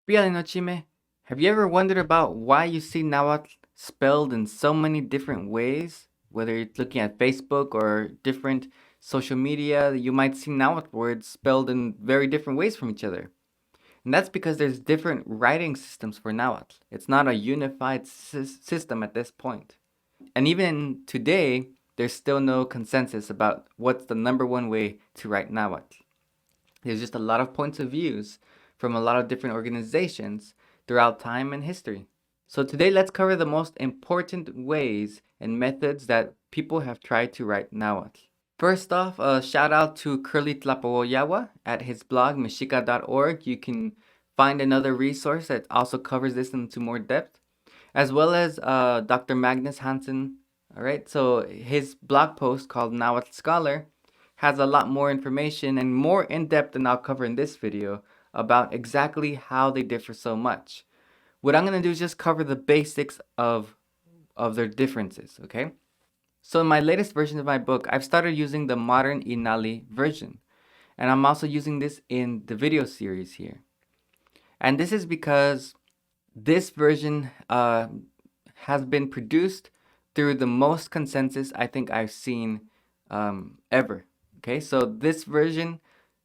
Nochime, have you ever wondered about why you see Nahuatl spelled in so many different ways? Whether you're looking at Facebook or different social media, you might see Nahuatl words spelled in very different ways from each other. And that's because there's different writing systems for Nahuatl. It's not a unified system at this point. And even today, there's still no consensus about what's the number one way to write Nahuatl. There's just a lot of points of views from a lot of different organizations throughout time and history. So today let's cover the most important ways and methods that people have tried to write Nahuatl. First off, a shout out to Curly Tlapoyawa at his blog mexica.org. You can find another resource that also covers this into more depth, as well as Dr. Magnus Hansen. All right, so his blog post called Nahuatl Scholar has a lot more information and more in depth than I'll cover in this video about exactly how they differ so much. What I'm going to do is just cover the basics of their differences, okay? So in my latest version of my book, I've started using the modern INALI version, and I'm also using this in the video series here. And this is because this version has been produced through the most consensus I think I've seen ever. Okay, so this version,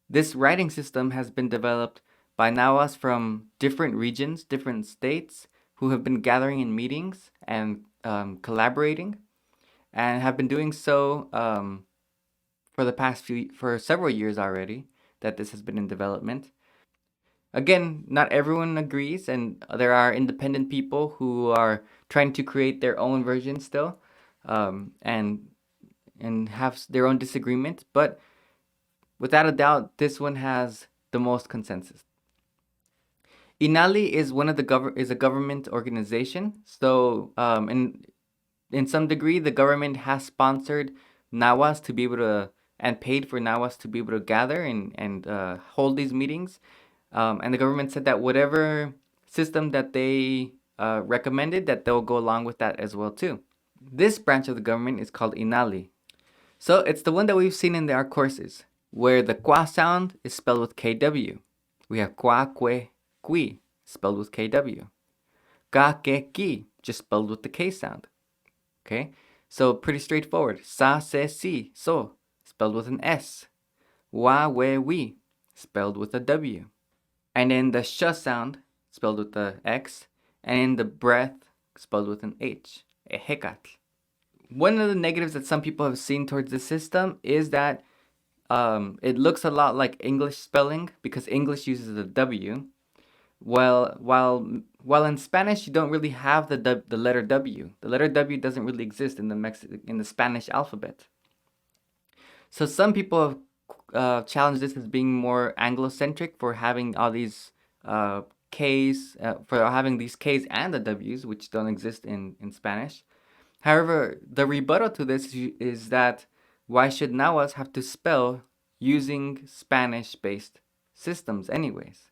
this writing system has been developed by Nawas from different regions, different states, who have been gathering in meetings and collaborating, and have been doing so for the for several years already. That this has been in development. Again, not everyone agrees, and there are independent people who are trying to create their own version still, and have their own disagreement. But without a doubt, this one has the most consensus. INALI is one of the is a government organization. So, in some degree, the government has sponsored Nawas to be able to and paid for Nawas to be able to gather and hold these meetings. And the government said that whatever system that they recommended, that they'll go along with that as well too. This branch of the government is called INALI. So it's the one that we've seen in our courses, where the qua sound is spelled with KW. We have qua, que, qui, spelled with KW. Ka, ke, ki, just spelled with the K sound. Okay, so pretty straightforward. Sa, se, si, so, spelled with an S. Wa, we, we, spelled with a W. And then the sh sound, spelled with the X, and in the breath, spelled with an H. Ehecatl. One of the negatives that some people have seen towards this system is that it looks a lot like English spelling because English uses a W. While in Spanish you don't really have the letter W. The letter W doesn't really exist in the Spanish alphabet. So some people have challenged this as being more Anglo-centric for having all these Ks, for having these Ks and the Ws, which don't exist in Spanish. However, the rebuttal to this is that why should Nahuatl have to spell using Spanish-based systems anyways?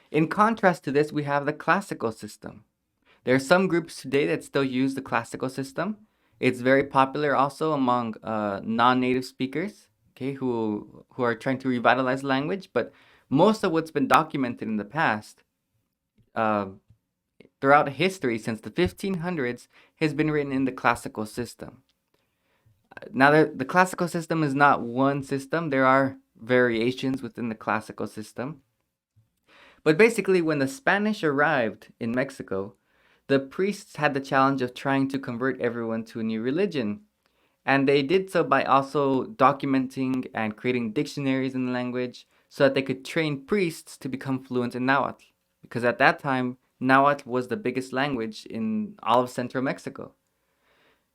In contrast to this, we have the classical system. There are some groups today that still use the classical system. It's very popular also among non-native speakers, okay, who are trying to revitalize language. But most of what's been documented in the past, throughout history since the 1500s, has been written in the classical system. Now, the classical system is not one system. There are variations within the classical system. But basically, when the Spanish arrived in Mexico, the priests had the challenge of trying to convert everyone to a new religion. And they did so by also documenting and creating dictionaries in the language so that they could train priests to become fluent in Nahuatl. Because at that time, Nahuatl was the biggest language in all of central Mexico.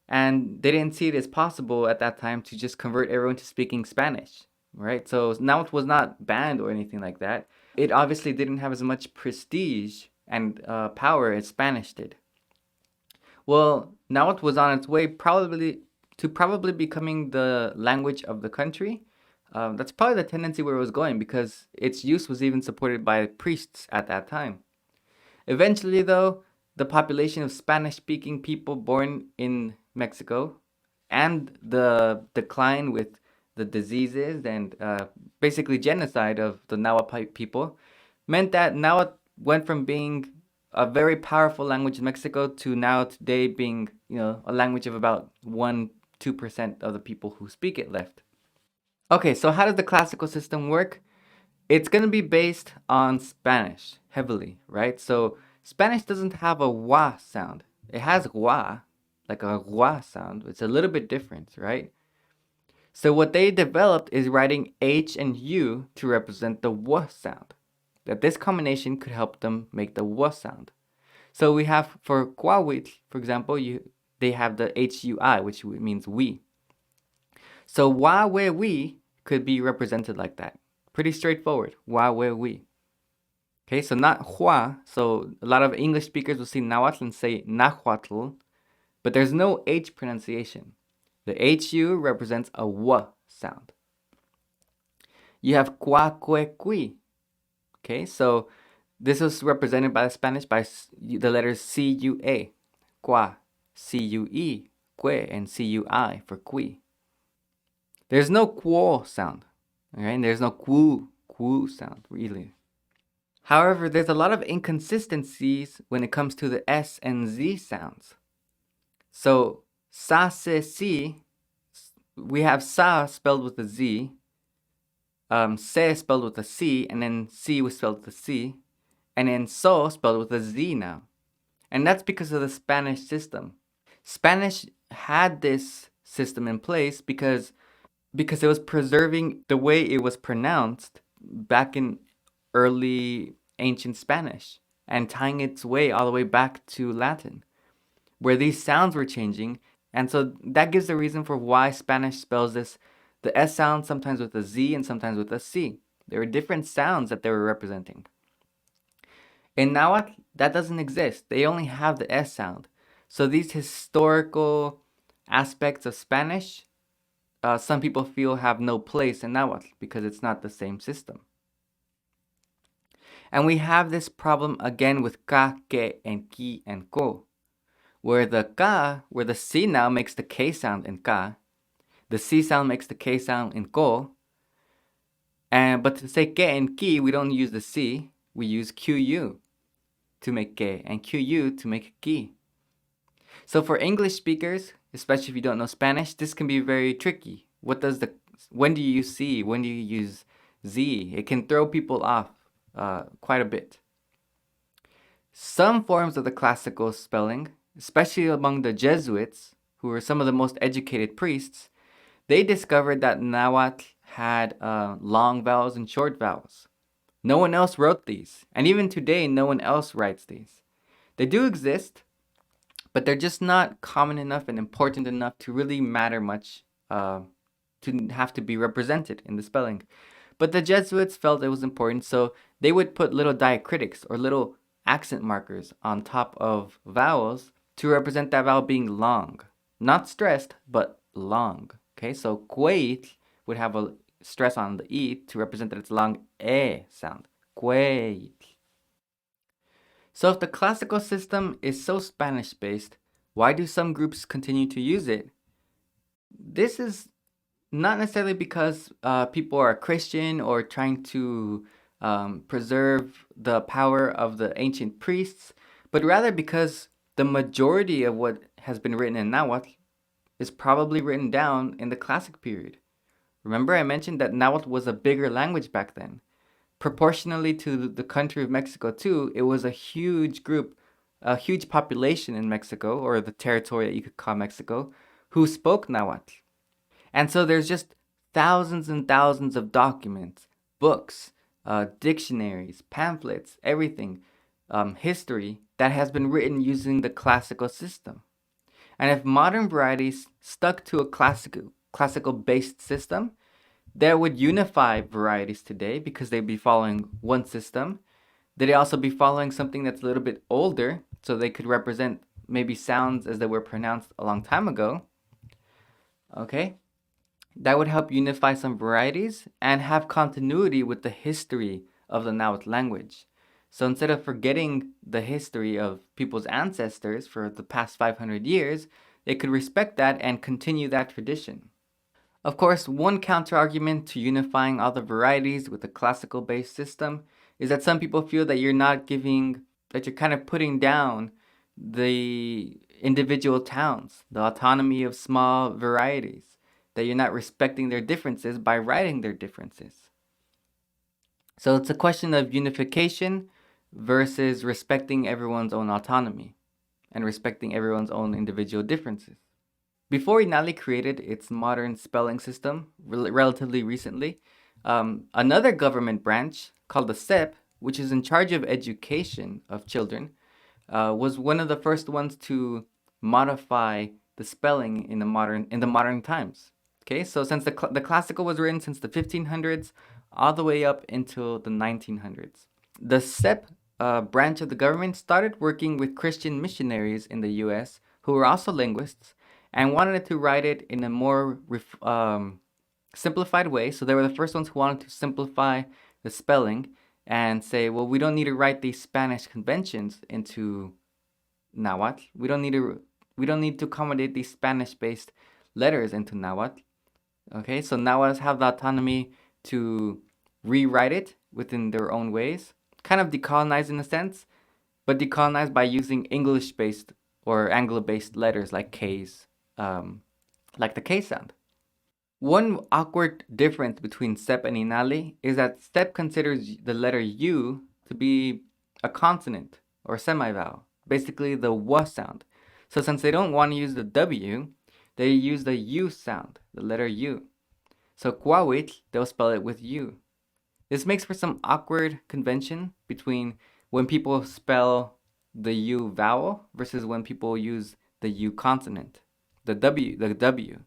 And they didn't see it as possible at that time to just convert everyone to speaking Spanish, right? So Nahuatl was not banned or anything like that. It obviously didn't have as much prestige and power as Spanish did. Well, Nahuatl was on its way probably becoming the language of the country. That's probably the tendency where it was going because its use was even supported by priests at that time. Eventually, though, the population of Spanish-speaking people born in Mexico and the decline with the diseases and basically genocide of the Nahuatl people meant that now it went from being a very powerful language in Mexico to now today being, a language of about 1-2% of the people who speak it left. Okay, so how does the classical system work? It's going to be based on Spanish heavily, right? So Spanish doesn't have a wa sound. It has wa, like a wa sound. It's a little bit different, right? So what they developed is writing H and U to represent the w sound. That this combination could help them make the w sound. So we have for Kwawitl, for example, they have the HUI, which means we. So wa we we could be represented like that. Pretty straightforward. Wa we we. Okay, so not hua. So a lot of English speakers will see Nawatl and say Nahuatl, but there's no H pronunciation. The HU represents a W sound. You have qua que qui. Okay, so this was represented by the Spanish by the letters CUA. Qua, CUE, que, and CUI for qui. There's no quo sound. Okay, and there's no quo sound, really. However, there's a lot of inconsistencies when it comes to the S and Z sounds. So, sa, se, si, we have sa spelled with a Z, se spelled with a C, and then si was spelled with a C, and then so spelled with a Z now. And that's because of the Spanish system. Spanish had this system in place because it was preserving the way it was pronounced back in early ancient Spanish and tying its way all the way back to Latin, where these sounds were changing. And so that gives the reason for why Spanish spells the S sound sometimes with a Z and sometimes with a C. There were different sounds that they were representing. In Nahuatl, that doesn't exist. They only have the S sound. So these historical aspects of Spanish, some people feel have no place in Nahuatl because it's not the same system. And we have this problem again with ka, ke, and ki, and ko, where the C now makes the K sound in ka, the C sound makes the K sound in ko, but to say ke and ki, we don't use the C, we use QU to make ke, and QU to make ki. So for English speakers, especially if you don't know Spanish, this can be very tricky. When do you use C? When do you use Z? It can throw people off quite a bit. Some forms of the classical spelling, especially among the Jesuits, who were some of the most educated priests, they discovered that Nahuatl had long vowels and short vowels. No one else wrote these, and even today, no one else writes these. They do exist, but they're just not common enough and important enough to really matter much, to have to be represented in the spelling. But the Jesuits felt it was important, so they would put little diacritics or little accent markers on top of vowels to represent that vowel being long. Not stressed, but long. Okay, so queit would have a stress on the E to represent that it's long E sound. Queit. So if the classical system is so Spanish-based, why do some groups continue to use it? This is not necessarily because people are Christian or trying to preserve the power of the ancient priests, but rather because the majority of what has been written in Nahuatl is probably written down in the classic period. Remember I mentioned that Nahuatl was a bigger language back then. Proportionally to the country of Mexico too, it was a huge group, a huge population in Mexico, or the territory that you could call Mexico, who spoke Nahuatl. And so there's just thousands and thousands of documents, books, dictionaries, pamphlets, everything, history that has been written using the classical system. And if modern varieties stuck to a classical based system, that would unify varieties today because they'd be following one system. They'd also be following something that's a little bit older, so they could represent maybe sounds as they were pronounced a long time ago. Okay? That would help unify some varieties and have continuity with the history of the Nahuatl language. So instead of forgetting the history of people's ancestors for the past 500 years, they could respect that and continue that tradition. Of course, one counterargument to unifying all the varieties with a classical-based system is that some people feel that that you're kind of putting down the individual towns, the autonomy of small varieties, that you're not respecting their differences by writing their differences. So it's a question of unification versus respecting everyone's own autonomy and respecting everyone's own individual differences. Before INALI created its modern spelling system relatively recently, another government branch called the SEP, which is in charge of education of children, was one of the first ones to modify the spelling in the modern times. Okay, so since the classical was written since the 1500s all the way up until the 1900s, the SEP branch of the government started working with Christian missionaries in the U.S. who were also linguists and wanted to write it in a more simplified way. So they were the first ones who wanted to simplify the spelling and say, well, we don't need to write these Spanish conventions into Nahuatl. We don't need to accommodate these Spanish-based letters into Nahuatl. Okay, so Nahuatls have the autonomy to rewrite it within their own ways, kind of decolonized in a sense, but decolonized by using English-based or Anglo-based letters like K's, like the K sound. One awkward difference between SEP and INALI is that SEP considers the letter U to be a consonant or semi-vowel, basically the W sound. So since they don't want to use the W, they use the U sound, the letter U. So Kwawit, they'll spell it with U. This makes for some awkward convention between when people spell the U vowel versus when people use the U consonant, the W.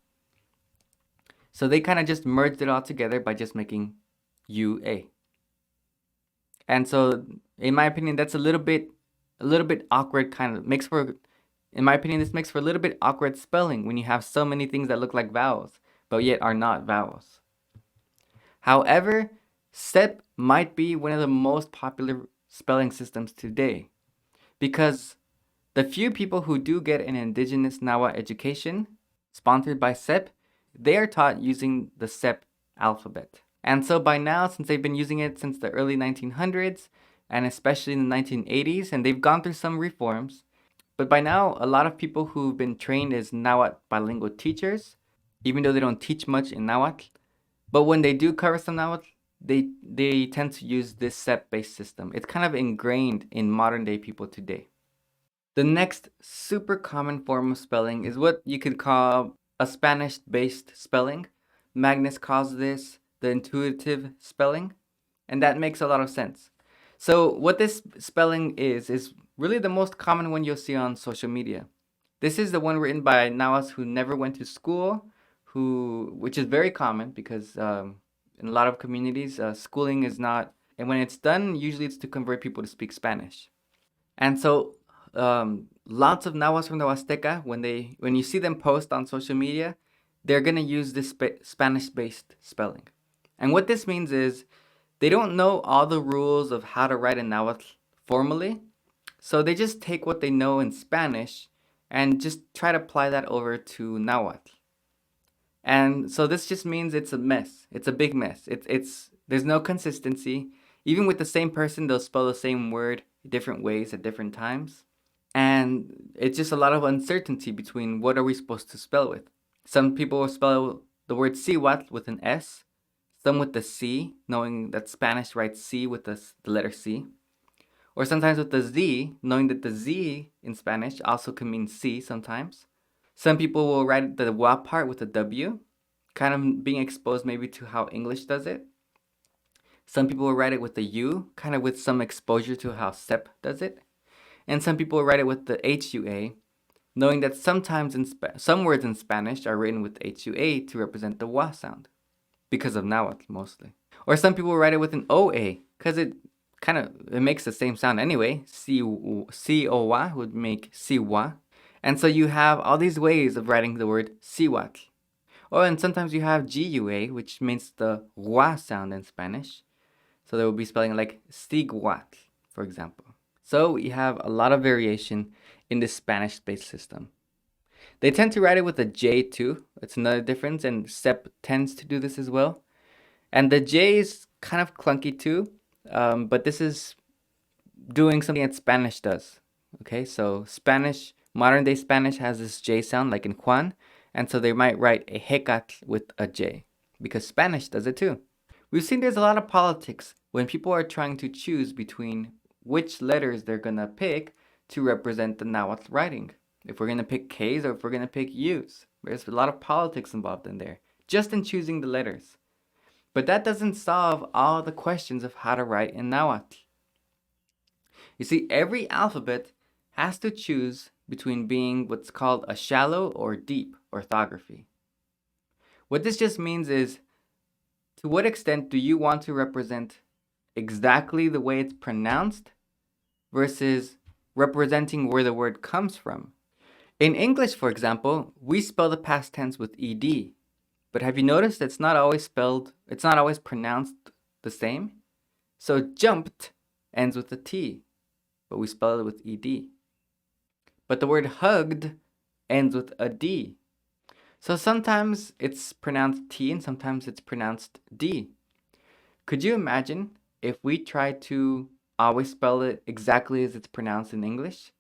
So they kind of just merged it all together by just making UA. And so, in my opinion, that's a little bit awkward. In my opinion, this makes for a little bit awkward spelling when you have so many things that look like vowels, but yet are not vowels. However, SEP might be one of the most popular spelling systems today because the few people who do get an indigenous Nawa education sponsored by SEP, they are taught using the SEP alphabet. And so by now, since they've been using it since the early 1900s, and especially in the 1980s, and they've gone through some reforms, but by now, a lot of people who've been trained as Nahuatl bilingual teachers, even though they don't teach much in Nahuatl, but when they do cover some Nahuatl, they tend to use this SEP-based system. It's kind of ingrained in modern day people today. The next super common form of spelling is what you could call a Spanish-based spelling. Magnus calls this the intuitive spelling, and that makes a lot of sense. So what this spelling is really the most common one you'll see on social media. This is the one written by Nahuatls who never went to school, which is very common because in a lot of communities, schooling is not, and when it's done, usually it's to convert people to speak Spanish. And so lots of Nahuatls from the Huasteca, when you see them post on social media, they're going to use this Spanish-based spelling. And what this means is they don't know all the rules of how to write in Nahuatl formally, so they just take what they know in Spanish and just try to apply that over to Nahuatl. And so this just means it's a mess. It's a big mess. There's no consistency. Even with the same person, they'll spell the same word different ways at different times. And it's just a lot of uncertainty between what are we supposed to spell with. Some people will spell the word Cihuatl with an S, some with the C, knowing that Spanish writes C with the letter C. Or sometimes with the Z, knowing that the Z in Spanish also can mean C sometimes. Some people will write the wa part with a W, kind of being exposed maybe to how English does it. Some people will write it with the U, kind of with some exposure to how SEP does it. And some people will write it with the HUA, knowing that sometimes some words in Spanish are written with HUA to represent the wa sound, because of Nahuatl mostly. Or some people will write it with an OA, because it makes the same sound anyway. C-O-wa would make Siwa. And so you have all these ways of writing the word Cihuatl. Oh, and sometimes you have GUA, which means the wa sound in Spanish. So they will be spelling like Siguatl, for example. So you have a lot of variation in this Spanish-based system. They tend to write it with a J too. It's another difference, and SEP tends to do this as well. And the J is kind of clunky too. but this is doing something that Spanish does. Okay, so Spanish, modern day Spanish has this J sound like in Juan, and so they might write a hecatl with a J because Spanish does it too. We've seen there's a lot of politics when people are trying to choose between which letters they're gonna pick to represent the Nahuatl writing. If we're gonna pick K's or if we're gonna pick U's. There's a lot of politics involved in there, just in choosing the letters. But that doesn't solve all the questions of how to write in Nahuatl. You see, every alphabet has to choose between being what's called a shallow or deep orthography. What this just means is, to what extent do you want to represent exactly the way it's pronounced versus representing where the word comes from? In English, for example, we spell the past tense with ed, but have you noticed it's not always pronounced the same? So jumped ends with a T, but we spell it with ed. But the word hugged ends with a D. So sometimes it's pronounced T and sometimes it's pronounced D. Could you imagine if we tried to always spell it exactly as it's pronounced in English?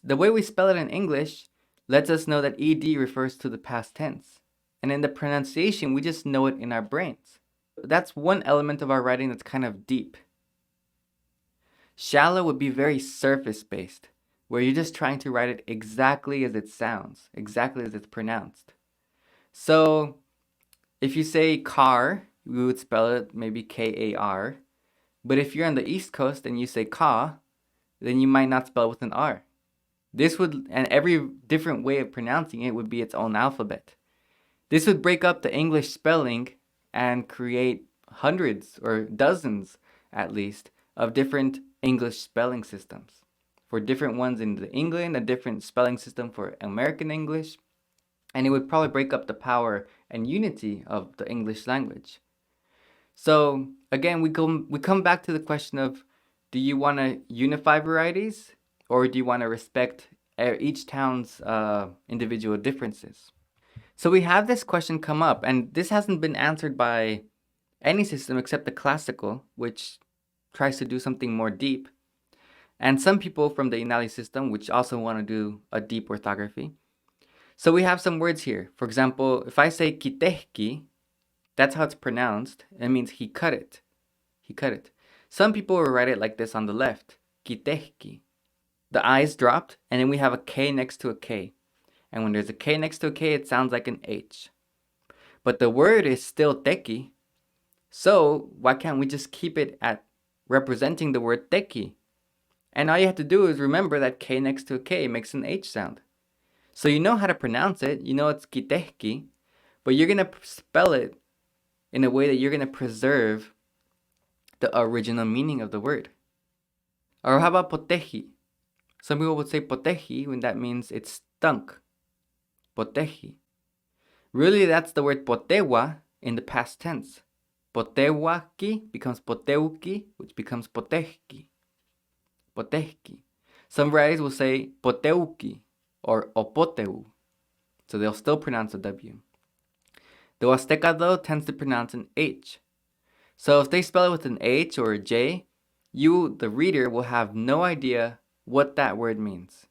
The way we spell it in English lets us know that ed refers to the past tense. And in the pronunciation, we just know it in our brains. That's one element of our writing that's kind of deep. Shallow would be very surface-based, where you're just trying to write it exactly as it sounds, exactly as it's pronounced. So if you say car, we would spell it maybe K-A-R. But if you're on the East Coast and you say ka, then you might not spell it with an R. And every different way of pronouncing it would be its own alphabet. This would break up the English spelling and create hundreds or dozens, at least, of different English spelling systems. For different ones in England, a different spelling system for American English, and it would probably break up the power and unity of the English language. So again, we come back to the question of, do you want to unify varieties or do you want to respect each town's individual differences? So we have this question come up, and this hasn't been answered by any system except the classical, which tries to do something more deep. And some people from the INALI system, which also want to do a deep orthography. So we have some words here. For example, if I say kitehki, that's how it's pronounced. It means he cut it. He cut it. Some people will write it like this on the left. Kitehki. The I's dropped, and then we have a K next to a K. And when there's a K next to a K, it sounds like an H. But the word is still teki. So why can't we just keep it at representing the word teki? And all you have to do is remember that K next to a K makes an H sound. So you know how to pronounce it. You know it's kitehki. But you're going to spell it in a way that you're going to preserve the original meaning of the word. Or how about potehi? Some people would say potehi when that means it stunk. Potehi. Really, that's the word potewa in the past tense. Potewaki becomes poteuki, which becomes potehki. Potehki. Some varieties will say poteuki or opoteu. So they'll still pronounce a W. The Huasteca, though, tends to pronounce an H. So if they spell it with an H or a J, you, the reader, will have no idea what that word means.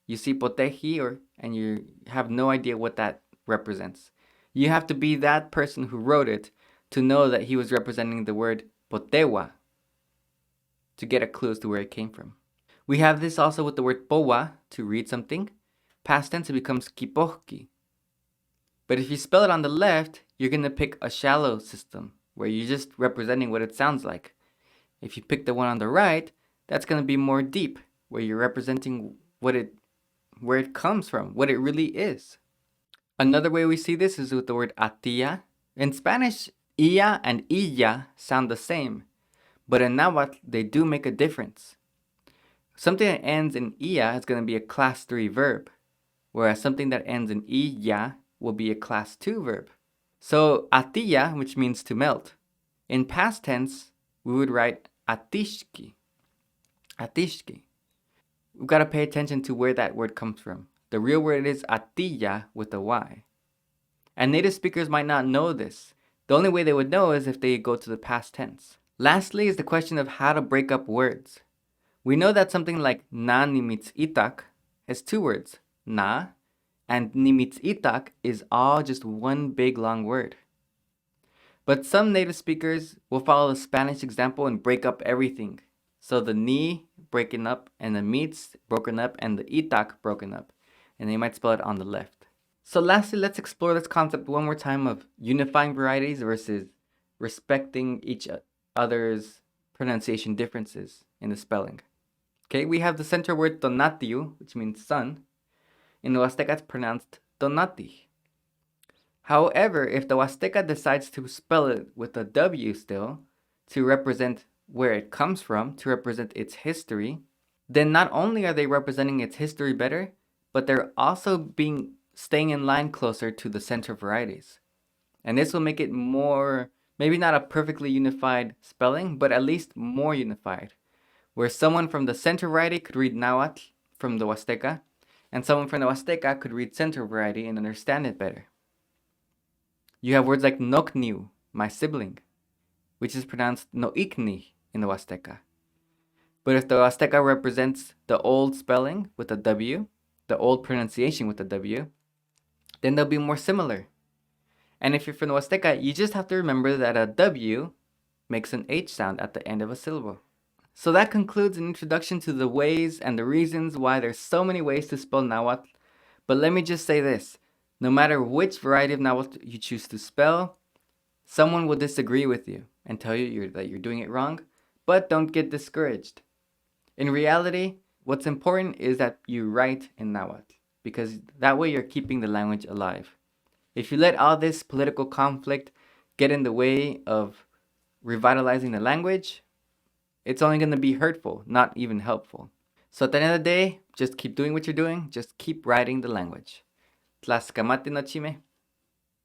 You see poteji and you have no idea what that represents. You have to be that person who wrote it to know that he was representing the word potewa to get a clue as to where it came from. We have this also with the word powa, to read something. Past tense, it becomes kipohki. But if you spell it on the left, you're going to pick a shallow system where you're just representing what it sounds like. If you pick the one on the right, that's going to be more deep, where you're representing where it comes from, what it really is. Another way we see this is with the word atilla. In Spanish, ia and illa sound the same, but in Nahuatl, they do make a difference. Something that ends in ia is going to be a class 3 verb, whereas something that ends in illa will be a class 2 verb. So atilla, which means to melt, in past tense, we would write atishki. Atishki. We've got to pay attention to where that word comes from. The real word is atilla with a Y. And native speakers might not know this. The only way they would know is if they go to the past tense. Lastly is the question of how to break up words. We know that something like na nimitz itak has two words, na, and nimitz itak is all just one big long word. But some native speakers will follow the Spanish example and break up everything. So the ni breaking up and the mitz broken up and the itak broken up. And they might spell it on the left. So lastly, let's explore this concept one more time of unifying varieties versus respecting each other's pronunciation differences in the spelling. Okay, we have the center word tonatiu, which means sun. In the Huasteca, it's pronounced tonati. However, if the Huasteca decides to spell it with a W still, to represent where it comes from, to represent its history, then not only are they representing its history better, but they're also staying in line closer to the center varieties. And this will make it more, maybe not a perfectly unified spelling, but at least more unified, where someone from the center variety could read Nauatl from the Huasteca, and someone from the Huasteca could read center variety and understand it better. You have words like nokniu, my sibling, which is pronounced noikni in the Huasteca. But if the Huasteca represents the old spelling with a W, the old pronunciation with a W, then they'll be more similar. And if you're from the Huasteca, you just have to remember that a W makes an H sound at the end of a syllable. So that concludes an introduction to the ways and the reasons why there's so many ways to spell Nahuatl. But let me just say this. No matter which variety of Nahuatl you choose to spell, someone will disagree with you and tell you that you're doing it wrong, but don't get discouraged. In reality, what's important is that you write in Nahuatl, because that way you're keeping the language alive. If you let all this political conflict get in the way of revitalizing the language, it's only going to be hurtful, not even helpful. So at the end of the day, just keep doing what you're doing, just keep writing the language. Tlaxcamati no chime.